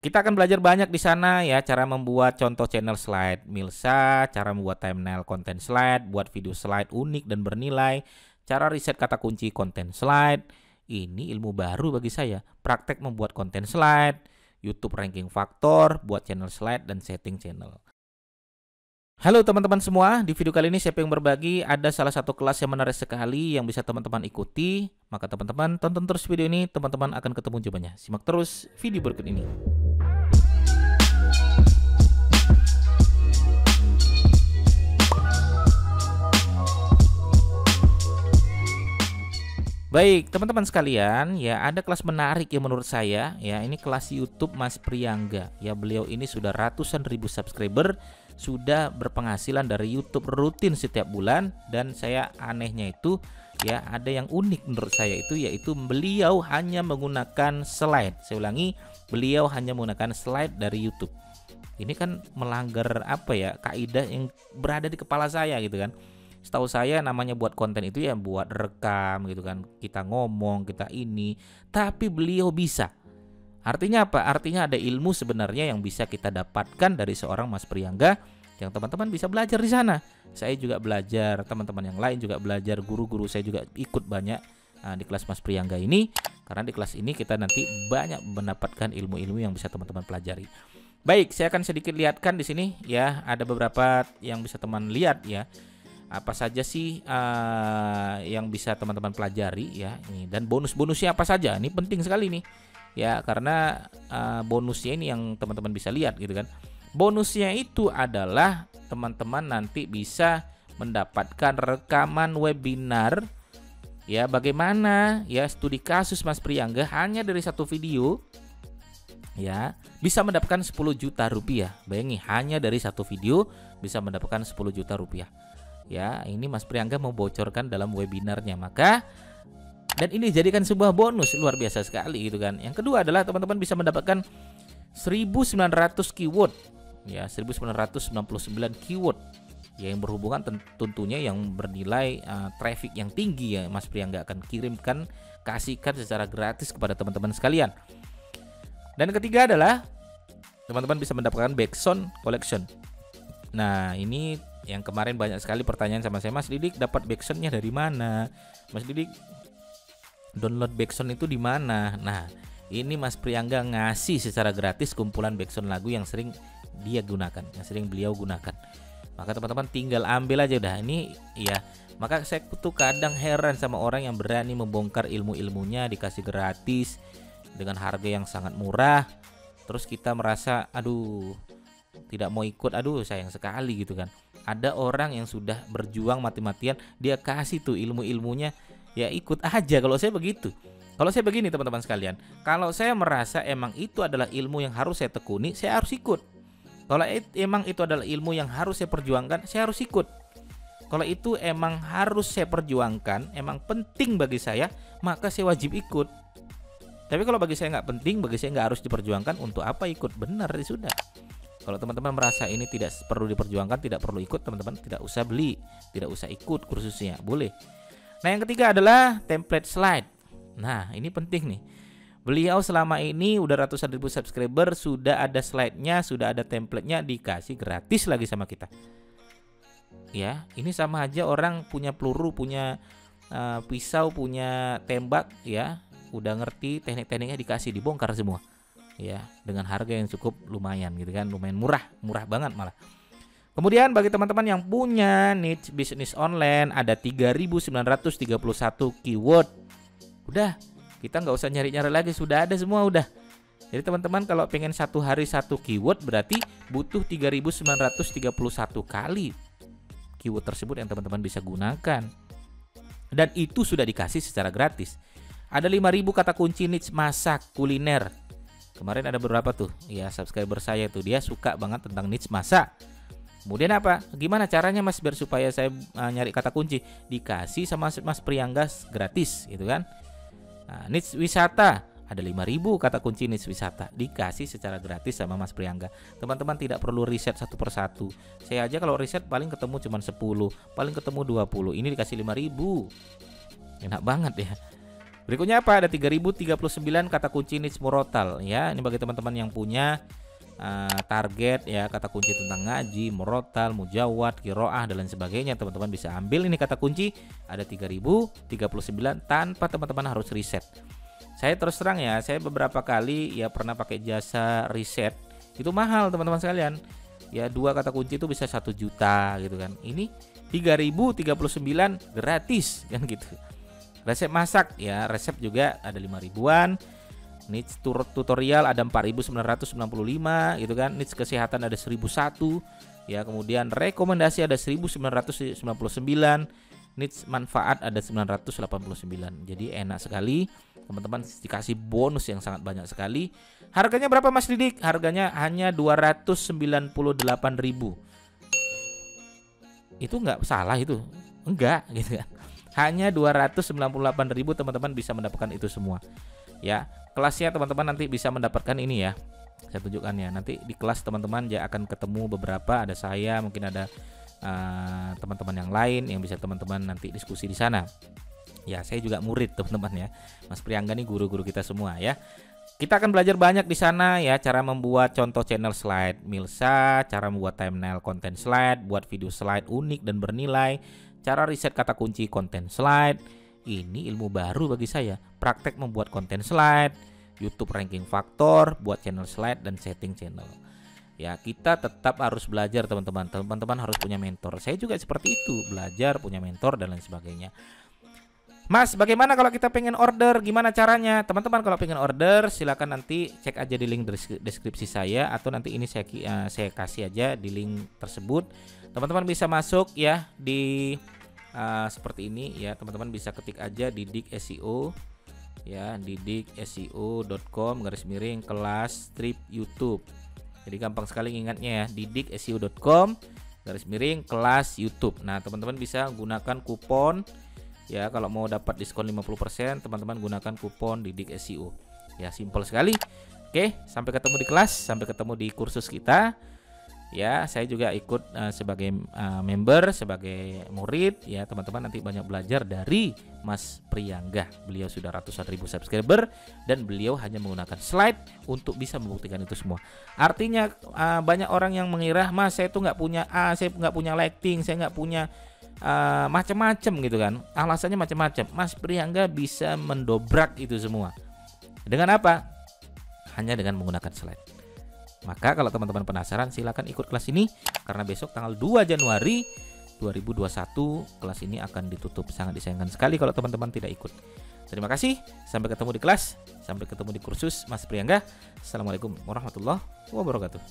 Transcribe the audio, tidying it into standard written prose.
Kita akan belajar banyak di sana ya, cara membuat contoh channel slide Milsa, cara membuat thumbnail konten slide, buat video slide unik dan bernilai, cara riset kata kunci konten slide. Ini ilmu baru bagi saya, praktek membuat konten slide, YouTube ranking faktor, buat channel slide dan setting channel. Halo teman-teman semua, di video kali ini saya ingin berbagi ada salah satu kelas yang menarik sekali yang bisa teman-teman ikuti. Maka teman-teman tonton terus video ini, teman-teman akan ketemu jawabannya. Simak terus video berikut ini. Baik, teman-teman sekalian, ya ada kelas menarik yang menurut saya, ya ini kelas YouTube Mas Priangga. Ya beliau ini sudah ratusan ribu subscriber, sudah berpenghasilan dari YouTube rutin setiap bulan, dan saya anehnya itu, ya ada yang unik menurut saya itu, yaitu beliau hanya menggunakan slide. Saya ulangi, beliau hanya menggunakan slide dari YouTube. Ini kan melanggar apa ya, kaidah yang berada di kepala saya gitu kan. Setahu saya namanya buat konten itu ya buat rekam gitu kan, kita ngomong, kita ini, tapi beliau bisa. Artinya apa? Artinya ada ilmu sebenarnya yang bisa kita dapatkan dari seorang Mas Priangga yang teman-teman bisa belajar di sana. Saya juga belajar, teman-teman yang lain juga belajar, guru-guru saya juga ikut banyak di kelas Mas Priangga ini, karena di kelas ini kita nanti banyak mendapatkan ilmu-ilmu yang bisa teman-teman pelajari. Baik, saya akan sedikit lihatkan di sini ya, ada beberapa yang bisa teman lihat ya. Apa saja sih yang bisa teman-teman pelajari ya ini, dan bonus-bonusnya apa saja, ini penting sekali nih ya, karena bonusnya ini yang teman-teman bisa lihat gitu kan. Bonusnya itu adalah teman-teman nanti bisa mendapatkan rekaman webinar ya, bagaimana ya studi kasus Mas Priangga hanya dari satu video ya bisa mendapatkan 10 juta rupiah. Bayangin, hanya dari satu video bisa mendapatkan 10 juta rupiah. Ya, ini Mas Priangga mau bocorkan dalam webinarnya, maka dan ini dijadikan sebuah bonus luar biasa sekali gitu kan. Yang kedua adalah teman-teman bisa mendapatkan 1900 keyword ya, 1999 keyword ya, yang berhubungan tentunya yang bernilai traffic yang tinggi ya, Mas Priangga akan kirimkan, kasihkan secara gratis kepada teman-teman sekalian. Dan ketiga adalah teman-teman bisa mendapatkan backsound collection. Nah, ini yang kemarin banyak sekali pertanyaan sama saya, Mas Didik dapat backsoundnya dari mana? Mas Didik download backsound itu di mana? Nah, ini Mas Priangga ngasih secara gratis kumpulan backsound lagu yang sering dia gunakan, yang sering beliau gunakan. Maka teman-teman tinggal ambil aja udah. Ini ya, maka saya tuh kadang heran sama orang yang berani membongkar ilmu-ilmunya dikasih gratis dengan harga yang sangat murah. Terus kita merasa aduh tidak mau ikut, aduh sayang sekali gitu kan. Ada orang yang sudah berjuang mati-matian, dia kasih tuh ilmu-ilmunya, ya ikut aja. Kalau saya begitu. Kalau saya begini teman-teman sekalian, kalau saya merasa emang itu adalah ilmu yang harus saya tekuni, saya harus ikut. Kalau emang itu adalah ilmu yang harus saya perjuangkan, saya harus ikut. Kalau itu emang harus saya perjuangkan, emang penting bagi saya, maka saya wajib ikut. Tapi kalau bagi saya nggak penting, bagi saya nggak harus diperjuangkan, untuk apa ikut? Benar, sudah. Kalau teman-teman merasa ini tidak perlu diperjuangkan, tidak perlu ikut, teman-teman tidak usah beli, tidak usah ikut kursusnya, boleh. Nah, yang ketiga adalah template slide. Nah, ini penting nih. Beliau selama ini udah ratusan ribu subscriber, sudah ada slide-nya, sudah ada template-nya, dikasih gratis lagi sama kita. Ya, ini sama aja orang punya peluru, punya pisau, punya tembak ya, udah ngerti teknik-tekniknya, dikasih, dibongkar semua. Ya, dengan harga yang cukup lumayan gitu kan, lumayan murah banget malah. Kemudian bagi teman-teman yang punya niche bisnis online, ada 3931 keyword. Udah, kita nggak usah nyari-nyari lagi, sudah ada semua udah. Jadi teman-teman kalau pengen satu hari satu keyword, berarti butuh 3931 kali keyword tersebut yang teman-teman bisa gunakan. Dan itu sudah dikasih secara gratis. Ada 5000 kata kunci niche masak kuliner. Kemarin ada beberapa tuh ya subscriber saya tuh, dia suka banget tentang niche masak. Kemudian apa? Gimana caranya Mas biar supaya saya nyari kata kunci? Dikasih sama Mas Priangga gratis gitu kan. Nah, niche wisata, ada 5000 kata kunci niche wisata, dikasih secara gratis sama Mas Priangga. Teman-teman tidak perlu riset satu persatu. Saya aja kalau riset paling ketemu cuma 10, paling ketemu 20. Ini dikasih 5000. Enak banget ya. Berikutnya apa? Ada 3039 kata kunci niche murotal ya. Ini bagi teman-teman yang punya target ya, kata kunci tentang ngaji, murotal, mujawad, qiraah dan lain sebagainya. Teman-teman bisa ambil ini kata kunci, ada 3039 tanpa teman-teman harus riset. Saya terus terang ya, saya beberapa kali ya pernah pakai jasa riset. Itu mahal teman-teman sekalian. Ya 2 kata kunci itu bisa 1 juta gitu kan. Ini 3039 gratis kan gitu. Resep masak ya, resep juga ada 5 ribuan. Niche tutorial ada 4.995 gitu kan. Niche kesehatan ada 1.001 ya. Kemudian rekomendasi ada 1.999. Niche manfaat ada 989. Jadi enak sekali. Teman-teman dikasih bonus yang sangat banyak sekali. Harganya berapa Mas Didik? Harganya hanya 298.000. Itu nggak salah itu. Enggak gitu kan. Hanya 298.000 teman-teman bisa mendapatkan itu semua. Ya, kelasnya teman-teman nanti bisa mendapatkan ini ya. Saya tunjukkan ya. Nanti di kelas teman-teman ya akan ketemu beberapa, ada saya, mungkin ada teman-teman yang lain yang bisa teman-teman nanti diskusi di sana. Ya, saya juga murid teman-teman ya. Mas Priangga nih guru-guru kita semua ya. Kita akan belajar banyak di sana ya, cara membuat contoh channel slide Milsa, cara membuat thumbnail konten slide, buat video slide unik dan bernilai, cara riset kata kunci konten slide. Ini ilmu baru bagi saya. Praktek membuat konten slide, YouTube ranking faktor, buat channel slide dan setting channel. Ya, kita tetap harus belajar teman-teman. Teman-teman harus punya mentor. Saya juga seperti itu, belajar, punya mentor dan lain sebagainya. Mas, bagaimana kalau kita pengen order? Gimana caranya? Teman-teman kalau pengen order silakan nanti cek aja di link deskripsi saya, atau nanti ini saya kasih aja di link tersebut. Teman-teman bisa masuk ya di seperti ini ya. Teman-teman bisa ketik aja Didik SEO ya, didikseo.com/kelas strip YouTube. Jadi gampang sekali ingatnya ya, didikseo.com/kelas YouTube. Nah, teman-teman bisa gunakan kupon ya, kalau mau dapat diskon 50%, teman-teman gunakan kupon Didik SEO. Ya, simpel sekali. Oke, sampai ketemu di kelas, sampai ketemu di kursus kita. Ya, saya juga ikut sebagai member, sebagai murid ya. Teman-teman nanti banyak belajar dari Mas Priangga. Beliau sudah ratusan ribu subscriber dan beliau hanya menggunakan slide untuk bisa membuktikan itu semua. Artinya banyak orang yang mengira, Mas saya tuh nggak punya saya nggak punya lighting, saya nggak punya macam-macam gitu kan. Alasannya macam-macam. Mas Priangga bisa mendobrak itu semua. Dengan apa? Hanya dengan menggunakan slide. Maka kalau teman-teman penasaran silakan ikut kelas ini, karena besok tanggal 2 Januari 2021 kelas ini akan ditutup. Sangat disayangkan sekali kalau teman-teman tidak ikut. Terima kasih, sampai ketemu di kelas, sampai ketemu di kursus Mas Priangga. Assalamualaikum warahmatullahi wabarakatuh.